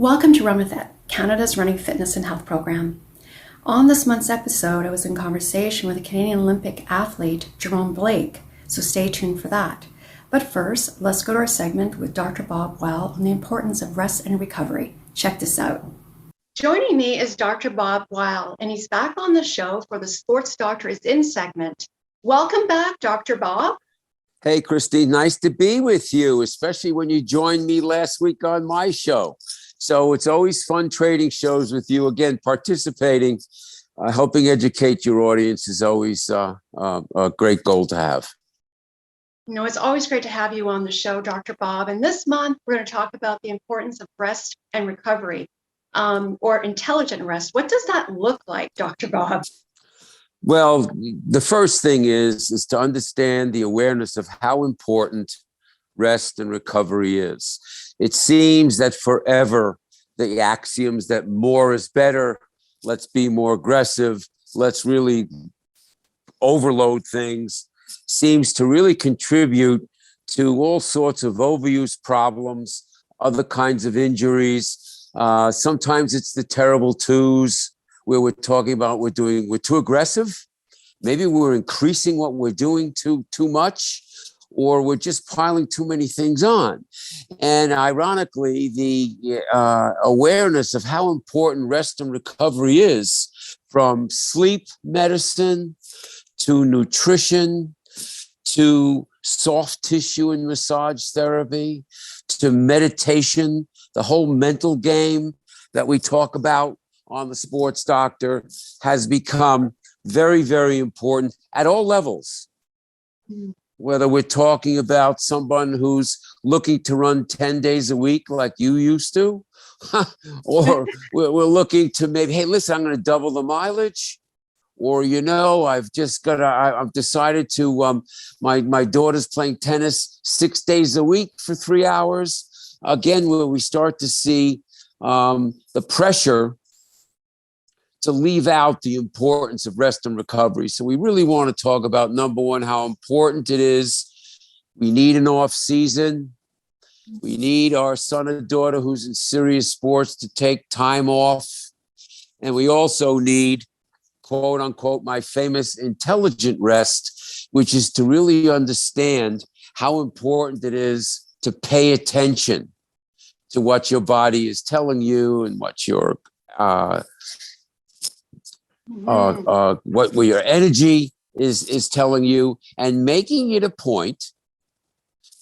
Welcome to Run With It, Canada's running fitness and health program. On this month's episode, I was in conversation with a Canadian Olympic athlete, Jerome Blake, so stay tuned for that. But first, let's go to our segment with Dr. Bob Weil on the importance of rest and recovery. Check this out. Joining me is Dr. Bob Weil, and he's back on the show for the Sports Doctor is In segment. Welcome back, Dr. Bob. Hey, Christine, nice to be with you, especially when you joined me last week on my show. So it's always fun trading shows with you. Again, participating, helping educate your audience is always a great goal to have. You know, it's always great to have you on the show, Dr. Bob. And this month, we're going to talk about the importance of rest and recovery, or intelligent rest. What does that look like, Dr. Bob? Well, the first thing is to understand the awareness of how important rest and recovery is. It seems that forever the axioms that more is better, let's be more aggressive, let's really overload things, seems to really contribute to all sorts of overuse problems, other kinds of injuries. Sometimes it's the terrible twos where we're talking about we're too aggressive. Maybe we're increasing what we're doing too much, or we're just piling too many things on. And ironically, the awareness of how important rest and recovery is, from sleep medicine to nutrition to soft tissue and massage therapy to meditation, the whole mental game that we talk about on the Sports Doctor has become very, very important at all levels. Whether we're talking about someone who's looking to run 10 days a week like you used to, or we're looking to maybe, hey, listen, I'm going to double the mileage. Or, I've decided to, my daughter's playing tennis 6 days a week for 3 hours. Again, where we start to see the pressure to leave out the importance of rest and recovery. So we really want to talk about, number one, how important it is. We need an off season. We need our son or daughter who's in serious sports to take time off. And we also need, quote unquote, my famous intelligent rest, which is to really understand how important it is to pay attention to what your body is telling you and what your what your energy is telling you, and making it a point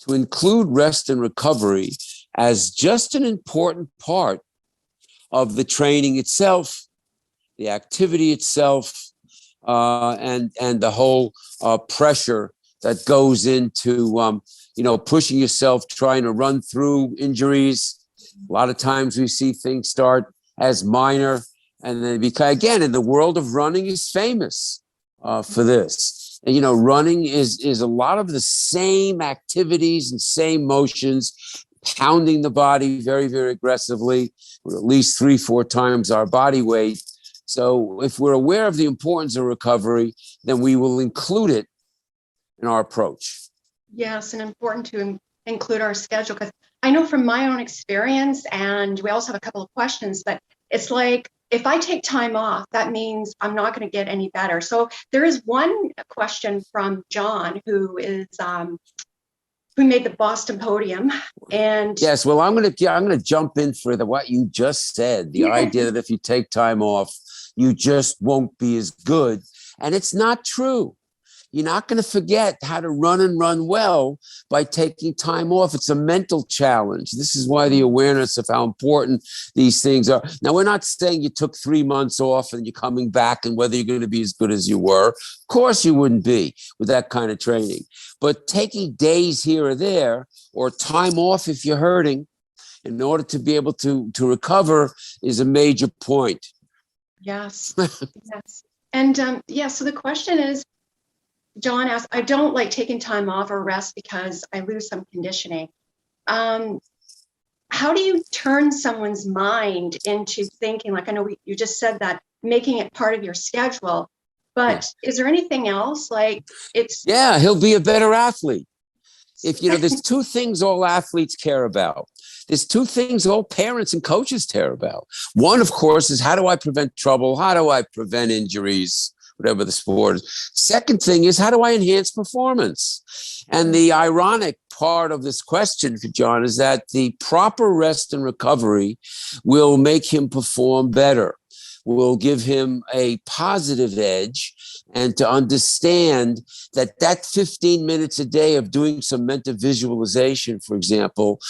to include rest and recovery as just an important part of the training itself, the activity itself, and the whole pressure that goes into pushing yourself, trying to run through injuries. A lot of times we see things start as minor, and then again, in the world of running is famous for this. And, running is a lot of the same activities and same motions, pounding the body very, very aggressively, or at least 3-4 times our body weight. So if we're aware of the importance of recovery, then we will include it in our approach. Yes, and important to include our schedule, because I know from my own experience, and we also have a couple of questions, but it's like, if I take time off, that means I'm not going to get any better. So there is one question from John, who made the Boston podium. And yes, well, I'm going to jump in for what you just said. The idea that if you take time off, you just won't be as good. And it's not true. You're not going to forget how to run and run well by taking time off. It's a mental challenge. This is why the awareness of how important these things are. Now, we're not saying you took 3 months off and you're coming back and whether you're going to be as good as you were. Of course you wouldn't be with that kind of training. But taking days here or there, or time off if you're hurting, in order to be able to recover is a major point. Yes. Yes. And so the question is, John asked, I don't like taking time off or rest because I lose some conditioning. How do you turn someone's mind into thinking, like, I know you just said that, making it part of your schedule, but is there anything else? Like he'll be a better athlete. If there's two things all athletes care about. there's two things all parents and coaches care about. One, of course, is how do I prevent trouble? How do I prevent injuries? Whatever the sport is. Second thing is, how do I enhance performance? And the ironic part of this question, John, is that the proper rest and recovery will make him perform better, will give him a positive edge, and to understand that that 15 minutes a day of doing some mental visualization, for example,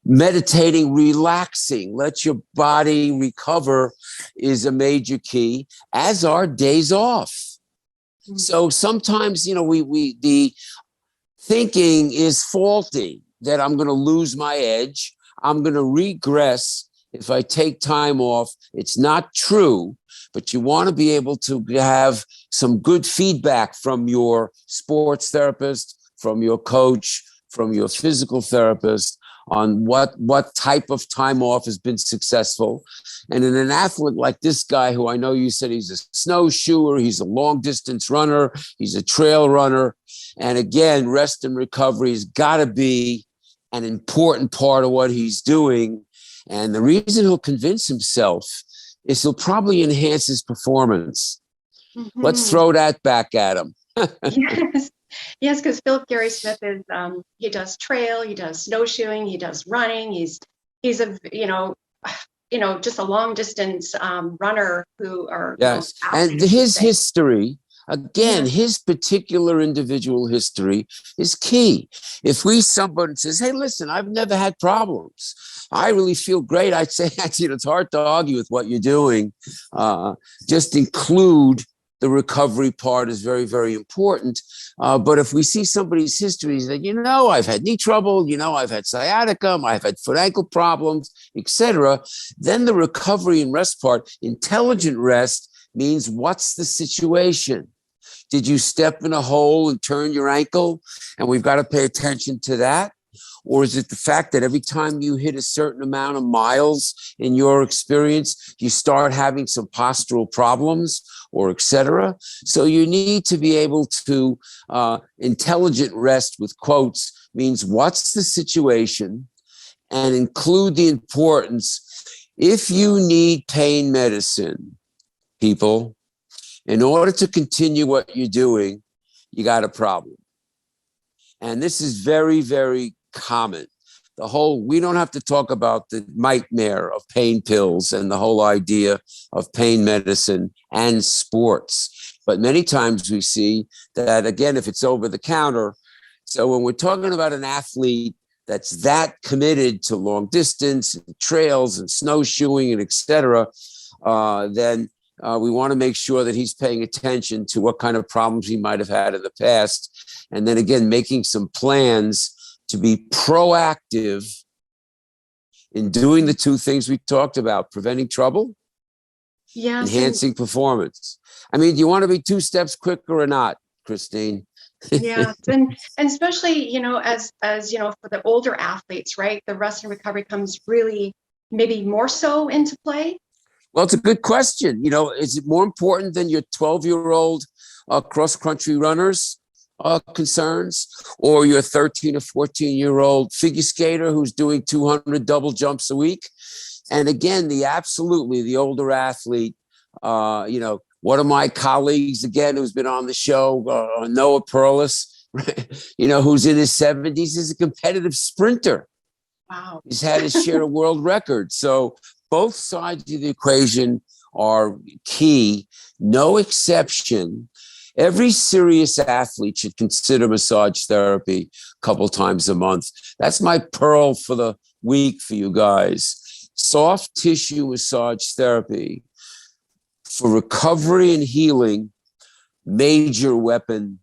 meditating, relaxing, let your body recover is a major key, as are days off. Mm-hmm. So sometimes, the thinking is faulty that I'm going to lose my edge. I'm going to regress if I take time off. It's not true, but you want to be able to have some good feedback from your sports therapist, from your coach, from your physical therapist on what type of time off has been successful. And in an athlete like this guy, who I know you said he's a snowshoer, he's a long distance runner, he's a trail runner. And again, rest and recovery has got to be an important part of what he's doing. And the reason he'll convince himself is he'll probably enhance his performance. Mm-hmm. Let's throw that back at him. Yes, because Phillip Gary Smith is he does trail, he does snowshoeing, he does running. He's a just a long distance runner who are yes, and his history. Again, his particular individual history is key. If someone says, hey, listen, I've never had problems, I really feel great, I'd say, it's hard to argue with what you're doing. Just include the recovery part is very, very important. But if we see somebody's history that, I've had knee trouble, I've had sciatica, I've had foot ankle problems, etc., then the recovery and rest part, intelligent rest, means what's the situation? Did you step in a hole and turn your ankle? And we've got to pay attention to that. Or is it the fact that every time you hit a certain amount of miles in your experience, you start having some postural problems or et cetera? So you need to be able to intelligent rest with quotes means what's the situation, and include the importance. If you need pain medicine, people, in order to continue what you're doing, you got a problem. And this is very, very common. We don't have to talk about the nightmare of pain pills and the whole idea of pain medicine and sports. But many times we see that, again, if it's over the counter. So when we're talking about an athlete that's that committed to long distance and trails and snowshoeing and et cetera, then we want to make sure that he's paying attention to what kind of problems he might have had in the past. And then again, making some plans to be proactive in doing the two things we talked about: preventing trouble, enhancing performance. I mean, do you want to be 2 steps quicker or not, Christine? Yeah, and especially, as for the older athletes, right? The rest and recovery comes really maybe more so into play. Well, it's a good question. Is it more important than your 12-year-old cross-country runners concerns, or your 13 or 14-year-old figure skater who's doing 200 double jumps a week? And again, the older athlete, one of my colleagues, again, who's been on the show, Noah Perlis, who's in his 70s, is a competitive sprinter. Wow. He's had his share of world records. So both sides of the equation are key, no exception. Every serious athlete should consider massage therapy a couple times a month. That's my pearl for the week for you guys. Soft tissue massage therapy for recovery and healing, major weapon,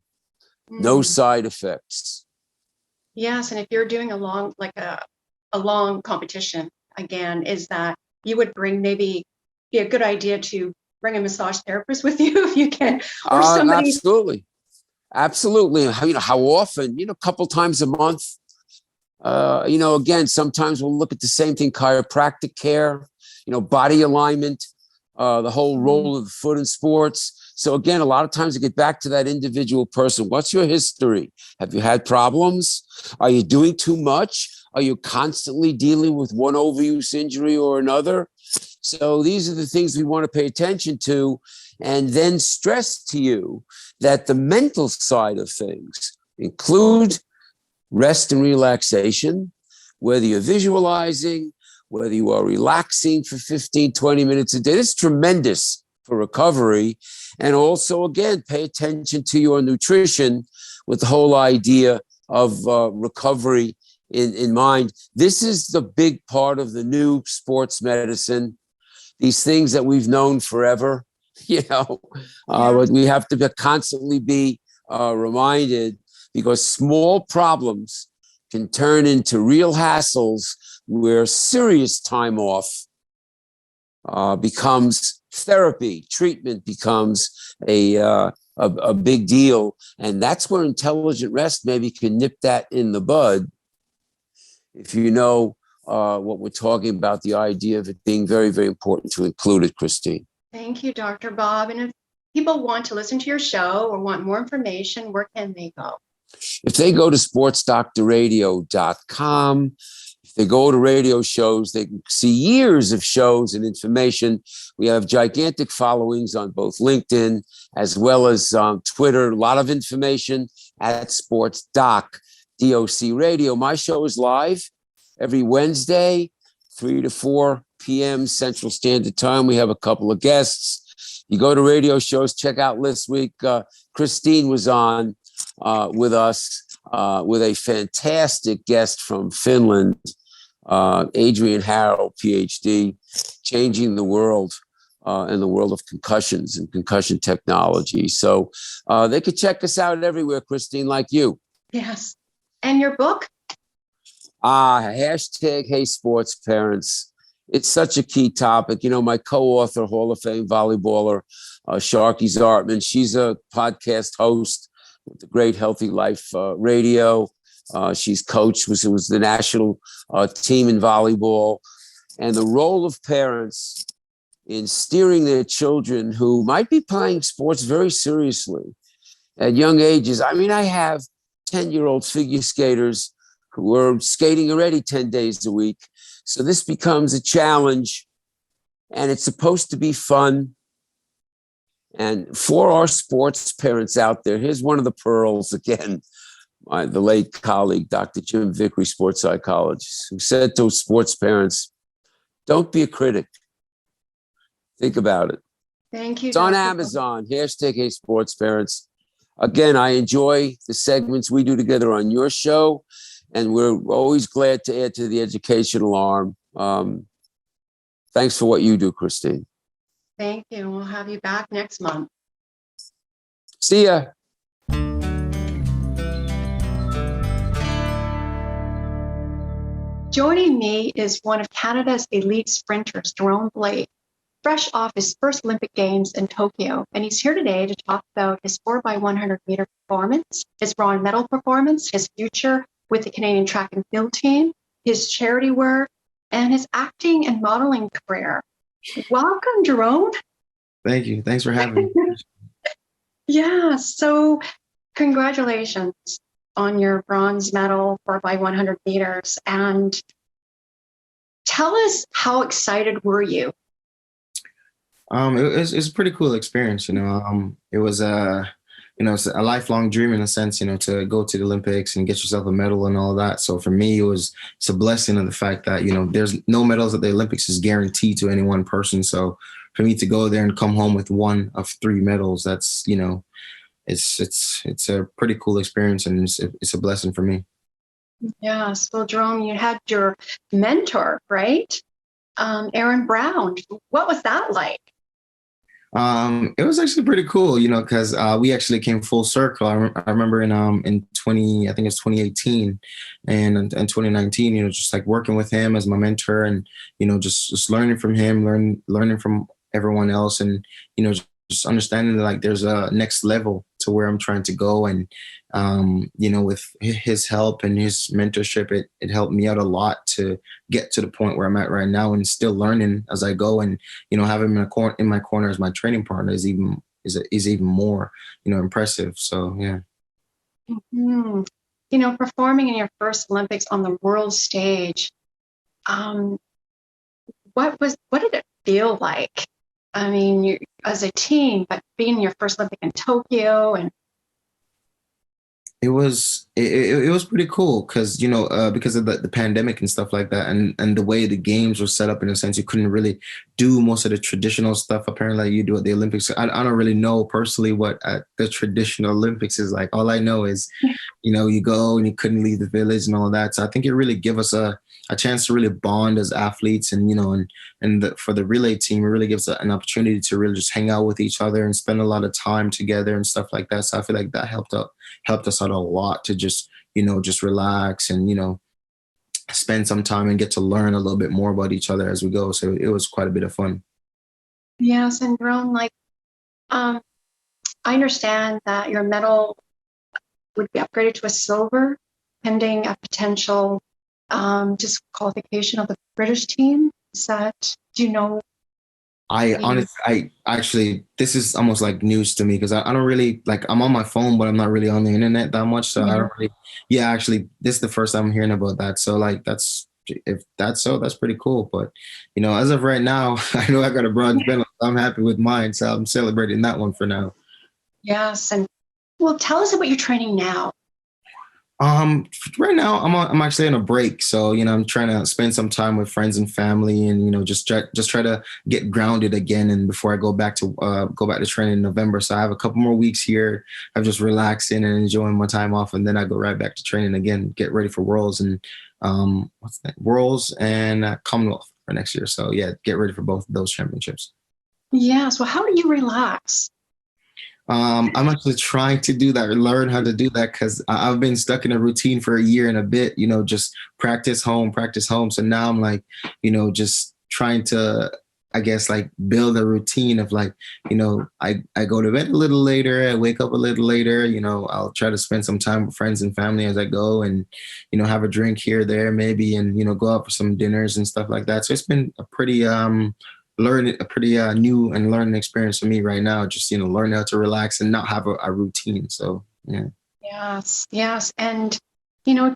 no side effects. Yes, and if you're doing a long competition, again, is that you would be a good idea to bring a massage therapist with you if you can, or somebody. Absolutely. How often? A couple times a month. Again, sometimes we'll look at the same thing: chiropractic care, body alignment, the whole role of the foot in sports. So again, a lot of times to get back to that individual person. What's your history? Have you had problems? Are you doing too much? Are you constantly dealing with one overuse injury or another? So these are the things we want to pay attention to, and then stress to you that the mental side of things include rest and relaxation, whether you're visualizing, whether you are relaxing for 15, 20 minutes a day. This is tremendous for recovery. And also, again, pay attention to your nutrition with the whole idea of recovery in mind. This is the big part of the new sports medicine, these things that we've known forever, but we have to constantly be reminded, because small problems can turn into real hassles where serious time off becomes therapy. Treatment becomes a big deal. And that's where intelligent rest maybe can nip that in the bud. If you know what we're talking about, the idea of it being very, very important to include it, Christine. Thank you, Dr. Bob. And if people want to listen to your show or want more information, where can they go? If they go to sportsdoctorradio.com, if they go to radio shows, they can see years of shows and information. We have gigantic followings on both LinkedIn as well as Twitter. A lot of information at SportsDoc, DOC Radio. My show is live every Wednesday, 3 to 4 p.m. Central Standard Time. We have a couple of guests. You go to radio shows, check out this week. Christine was on with us with a fantastic guest from Finland, Adrian Harrell, PhD, changing the world in the world of concussions and concussion technology. So they could check us out everywhere, Christine, like you. Yes. And your book? Hashtag Hey Sports Parents. It's such a key topic. My co-author, Hall of Fame volleyballer, Sharky Zartman, she's a podcast host with the Great Healthy Life Radio. She's coached, was the national team in volleyball. And the role of parents in steering their children who might be playing sports very seriously at young ages. I mean, I have 10-year-old figure skaters who are skating already 10 days a week. So this becomes a challenge, and it's supposed to be fun. And for our sports parents out there, here's one of the pearls again. The late colleague, Dr. Jim Vickery, sports psychologist, who said to sports parents, don't be a critic. Think about it. Thank you. It's on Amazon, hashtag Hey Sports Parents. Again, I enjoy the segments we do together on your show, and we're always glad to add to the educational arm. Thanks for what you do, Christine. Thank you. We'll have you back next month. See ya. Joining me is one of Canada's elite sprinters, Jerome Blake, fresh off his first Olympic Games in Tokyo. And he's here today to talk about his 4x100 meter performance, his bronze medal performance, his future with the Canadian track and field team, his charity work, and his acting and modeling career. Welcome, Jerome. Thank you. Thanks for having me. Yeah, so congratulations on your bronze medal 4x100 meters. And tell us, how excited were you? It was a pretty cool experience, it was it's a lifelong dream in a sense, to go to the Olympics and get yourself a medal and all that. So for me, it's a blessing of the fact that, there's no medals at the Olympics is guaranteed to any one person. So for me to go there and come home with one of 3 medals, that's, it's a pretty cool experience, and it's a blessing for me. Yes. Well, Jerome, you had your mentor, right? Aaron Brown. What was that like? It was actually pretty cool, because we actually came full circle. I remember in 2018 and in 2019, just like working with him as my mentor, and just learning from him, learning from everyone else, and just understanding that like there's a next level to where I'm trying to go, and with his help and his mentorship, it helped me out a lot to get to the point where I'm at right now, and still learning as I go. And having him in my corner as my training partner is even more impressive. So yeah. Mm-hmm. performing in your first Olympics on the world stage, what did it feel like? I mean, you as a team, but being your first Olympic in Tokyo, and it was pretty cool because because of the pandemic and stuff like that, and the way the games were set up, in a sense you couldn't really do most of the traditional stuff apparently like you do at the Olympics. I don't really know personally what the traditional Olympics is like. All I know is you go and you couldn't leave the village and all that. So I think it really give us a chance to really bond as athletes, and for the relay team, it really gives an opportunity to really just hang out with each other and spend a lot of time together and stuff like that. So I feel like that helped us out a lot to just relax and spend some time and get to learn a little bit more about each other as we go. So it was quite a bit of fun. yes, and Jerome, I understand that your medal would be upgraded to a silver, pending a potential disqualification of the British team. Do you know? I actually, this is almost like news to me because I don't really I'm on my phone, but I'm not really on the internet that much. So I don't really, actually, this is the first time I'm hearing about that. So if that's so, that's pretty cool. But, as of right now, I know I got a bronze medal. I'm happy with mine. So I'm celebrating that one for now. Yes. And well, tell us about your training now. Right now I'm actually on a break. So, I'm trying to spend some time with friends and family and, just try to get grounded again. And before I go back to training in November. So I have a couple more weeks here. I'm just relaxing and enjoying my time off. And then I go right back to training again, get ready for Worlds and, Worlds and Commonwealth for next year. So yeah, get ready for both of those championships. Yes. Well, how do you relax? I'm actually trying to do that or learn how to do that because I've been stuck in a routine for a year and a bit, just practice home. So now I'm just trying to, I guess, build a routine of I go to bed a little later, I wake up a little later, I'll try to spend some time with friends and family as I go and, have a drink here or there maybe and, go out for some dinners and stuff like that. So it's been a pretty, new and learning experience for me right now. Just learning how to relax and not have a routine. So yeah. Yes. And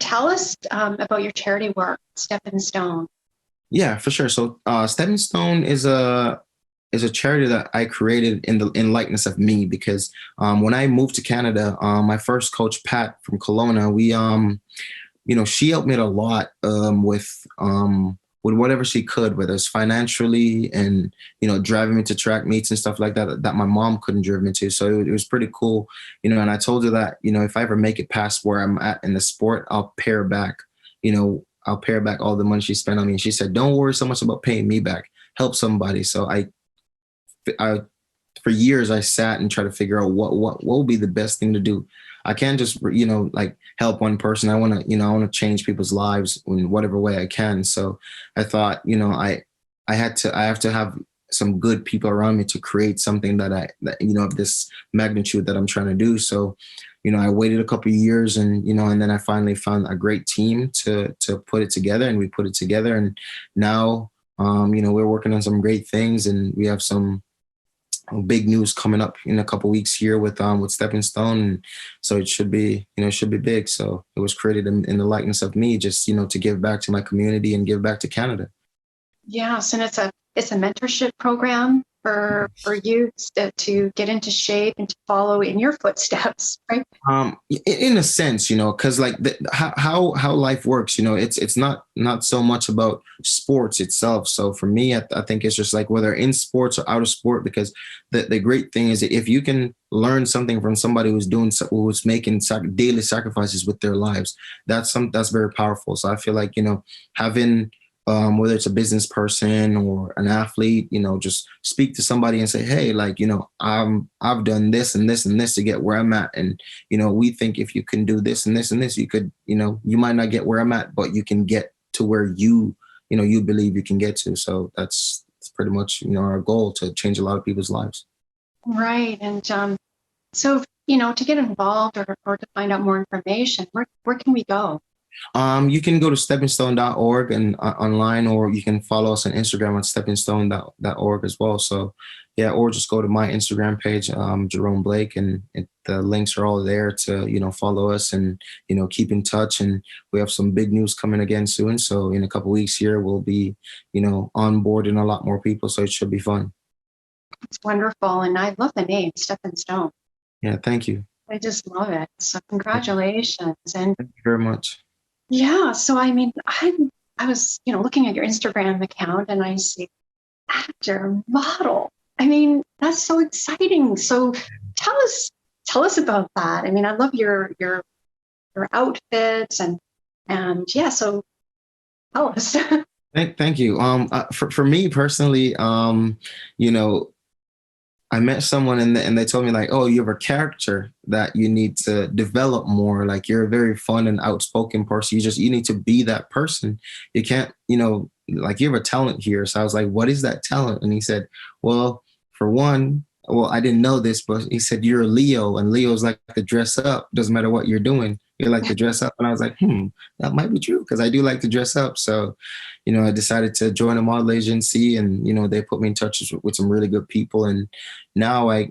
tell us about your charity work, Stepping Stone. Yeah, for sure. So Stepping Stone is a charity that I created in likeness of me because when I moved to Canada, my first coach Pat from Kelowna, we she helped me a lot with whatever she could, whether it's financially and, driving me to track meets and stuff like that my mom couldn't drive me to. So it was pretty cool, and I told her that, if I ever make it past where I'm at in the sport, I'll pay her back, I'll pay her back all the money she spent on me. And she said, don't worry so much about paying me back, help somebody. So I for years, I sat and tried to figure out what will be the best thing to do. I can't just, help one person. I want to change people's lives in whatever way I can. So I thought, I have to have some good people around me to create something that of this magnitude that I'm trying to do. So, I waited a couple of years and then I finally found a great team to put it together, and we put it together. And now, we're working on some great things, and we have some big news coming up in a couple of weeks here with Stepping Stone. And so it should be big. So it was created in the likeness of me, just, to give back to my community and give back to Canada. Yes. And it's a mentorship program for youths to get into shape and to follow in your footsteps, right? In a sense, because how life works, it's not so much about sports itself. So for me, I think it's just whether in sports or out of sport, because the great thing is that if you can learn something from somebody who's making daily sacrifices with their lives, that's very powerful. So I feel like, having whether it's a business person or an athlete, just speak to somebody and say, hey, I've done this and this and this to get where I'm at. And, we think if you can do this and this and this, you could, you might not get where I'm at, but you can get to where you believe you can get to. So that's pretty much, our goal, to change a lot of people's lives. Right. And so, to get involved or to find out more information, where can we go? You can go to stepinstoneorg and online, or you can follow us on Instagram at stepinstone.org as well. So, yeah, or just go to my Instagram page, Jerome Blake, and the links are all there to, follow us and, keep in touch. And we have some big news coming again soon. So in a couple weeks here, we'll be, onboarding a lot more people. So it should be fun. It's wonderful. And I love the name, Step and Stone. Yeah, thank you. I just love it. So congratulations. And thank you very much. Yeah. So, I mean, I was, looking at your Instagram account and I see actor, model. I mean, that's so exciting. So tell us about that. I mean, I love your outfits and yeah, so tell us. Thank you. For me personally, I met someone and they told me like, oh, you have a character that you need to develop more. Like you're a very fun and outspoken person. You need to be that person. You can't, like you have a talent here. So I was like, what is that talent? And he said, well, for one, I didn't know this, but he said, you're a Leo, and Leo's like to dress up. Doesn't matter what you're doing. You like to dress up. And I was like, that might be true because I do like to dress up. So, I decided to join a model agency and, they put me in touch with some really good people. And now I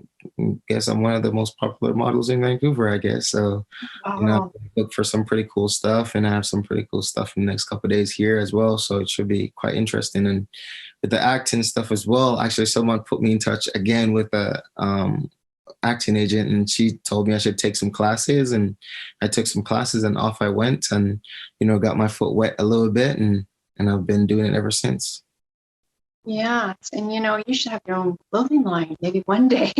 guess I'm one of the most popular models in Vancouver, I guess. So, I look for some pretty cool stuff, and I have some pretty cool stuff in the next couple of days here as well. So it should be quite interesting. And with the acting stuff as well, actually someone put me in touch again with a acting agent, and she told me I should take some classes, and I took some classes and off I went, and got my foot wet a little bit, and I've been doing it ever since. Yeah, and you should have your own clothing line maybe one day.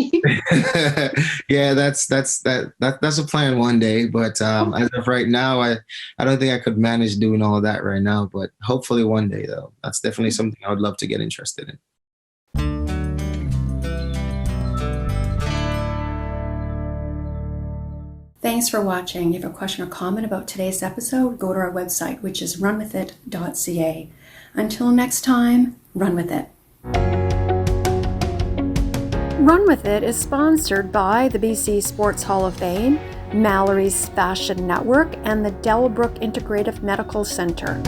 Yeah, that's a plan one day, but as of right now, I don't think I could manage doing all of that right now, but hopefully one day though. That's definitely something I would love to get interested in. Thanks for watching. If you have a question or comment about today's episode, go to our website, which is runwithit.ca. Until next time, run with it. Run With It is sponsored by the BC Sports Hall of Fame, Mallory's Fashion Network, and the Delbrook Integrative Medical Center.